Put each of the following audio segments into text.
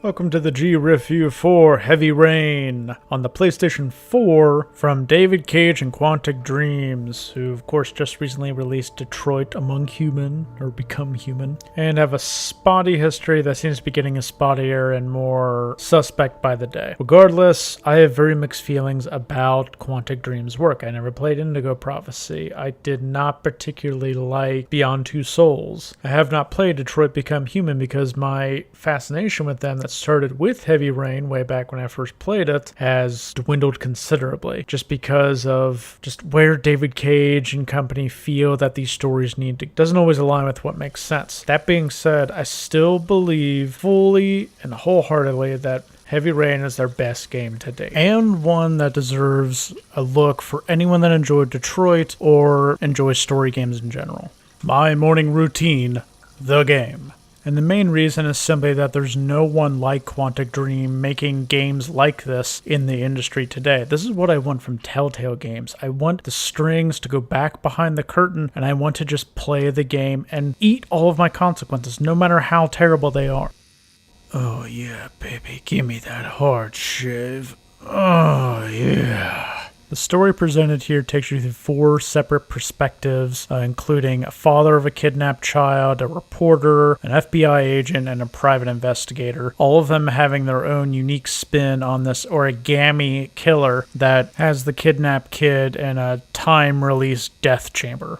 Welcome to the Riffview for Heavy Rain on the PlayStation 4 from David Cage and Quantic Dreams, who of course just recently released Detroit Among Human, or Become Human, and have a spotty history that seems to be getting spottier and more suspect by the day. Regardless, I have very mixed feelings about Quantic Dreams' work. I never played Indigo Prophecy. I did not particularly like Beyond Two Souls. I have not played Detroit Become Human because my fascination with them that started with Heavy Rain way back when I first played it has dwindled considerably, just because of just where David Cage and company feel that these stories need to doesn't always align with what makes sense. That being said, I still believe fully and wholeheartedly that Heavy Rain is their best game to date, and one that deserves a look for anyone that enjoyed Detroit or enjoys story games in general. My morning routine, the game. And the main reason is simply that there's no one like Quantic Dream making games like this in the industry today. This is what I want from Telltale games. I want the strings to go back behind the curtain, and I want to just play the game and eat all of my consequences, no matter how terrible they are. Oh yeah, baby, give me that hard shave. Oh yeah. The story presented here takes you through 4 separate perspectives, including a father of a kidnapped child, a reporter, an FBI agent, and a private investigator, all of them having their own unique spin on this origami killer that has the kidnapped kid in a time-released death chamber.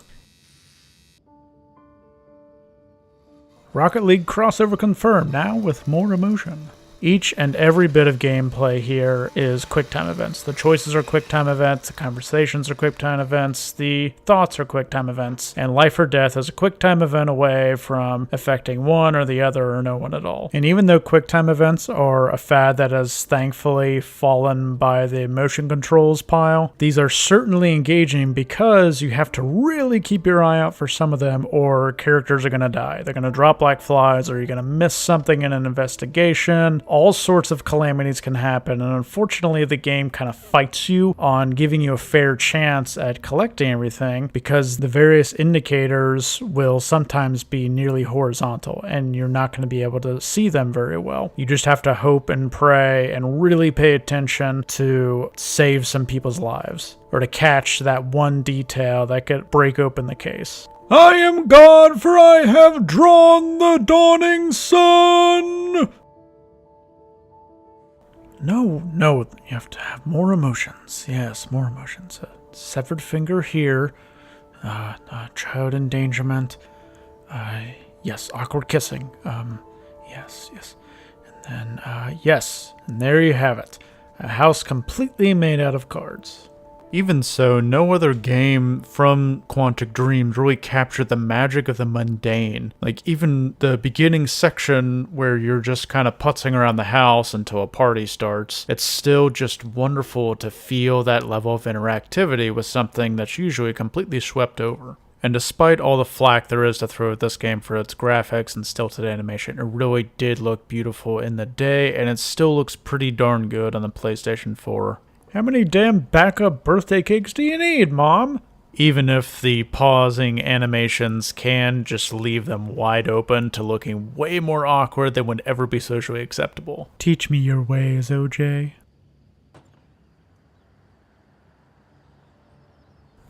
Rocket League crossover confirmed, now with more emotion. Each and every bit of gameplay here is QuickTime events. The choices are QuickTime events, the conversations are QuickTime events, the thoughts are QuickTime events, and life or death is a QuickTime event away from affecting one or the other or no one at all. And even though QuickTime events are a fad that has thankfully fallen by the motion controls pile, these are certainly engaging because you have to really keep your eye out for some of them or characters are going to die. They're going to drop like flies, or you're going to miss something in an investigation. All sorts of calamities can happen, and unfortunately the game kind of fights you on giving you a fair chance at collecting everything because the various indicators will sometimes be nearly horizontal and you're not going to be able to see them very well. You just have to hope and pray and really pay attention to save some people's lives or to catch that one detail that could break open the case. I am God, for I have drawn the dawning sun! No, you have to have more emotions. Yes, more emotions. A severed finger here. Child endangerment. Yes, awkward kissing. Yes. And then, yes. And there you have it. A house completely made out of cards. Even so, no other game from Quantic Dreams really captured the magic of the mundane. Like, even the beginning section where you're just kind of putzing around the house until a party starts, it's still just wonderful to feel that level of interactivity with something that's usually completely swept over. And despite all the flack there is to throw at this game for its graphics and stilted animation, it really did look beautiful in the day, and it still looks pretty darn good on the PlayStation 4. How many damn backup birthday cakes do you need, Mom? Even if the pausing animations can just leave them wide open to looking way more awkward than would ever be socially acceptable. Teach me your ways, OJ.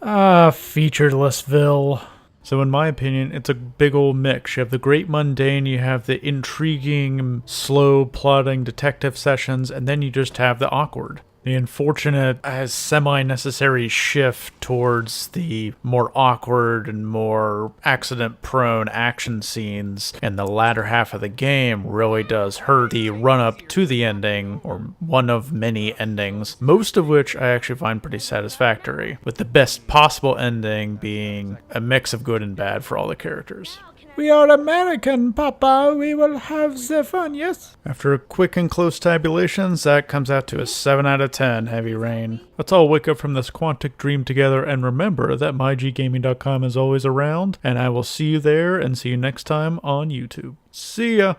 Featurelessville. So in my opinion, it's a big old mix. You have the great mundane, you have the intriguing, slow, plodding detective sessions, and then you just have the awkward. The unfortunate, semi-necessary shift towards the more awkward and more accident-prone action scenes in the latter half of the game really does hurt the run-up to the ending, or one of many endings, most of which I actually find pretty satisfactory, with the best possible ending being a mix of good and bad for all the characters. We are American, Papa. We will have the fun, yes? After a quick and close tabulations, that comes out to a 7 out of 10, Heavy Rain. Let's all wake up from this Quantic Dream together and remember that myggaming.com is always around, and I will see you there and see you next time on YouTube. See ya!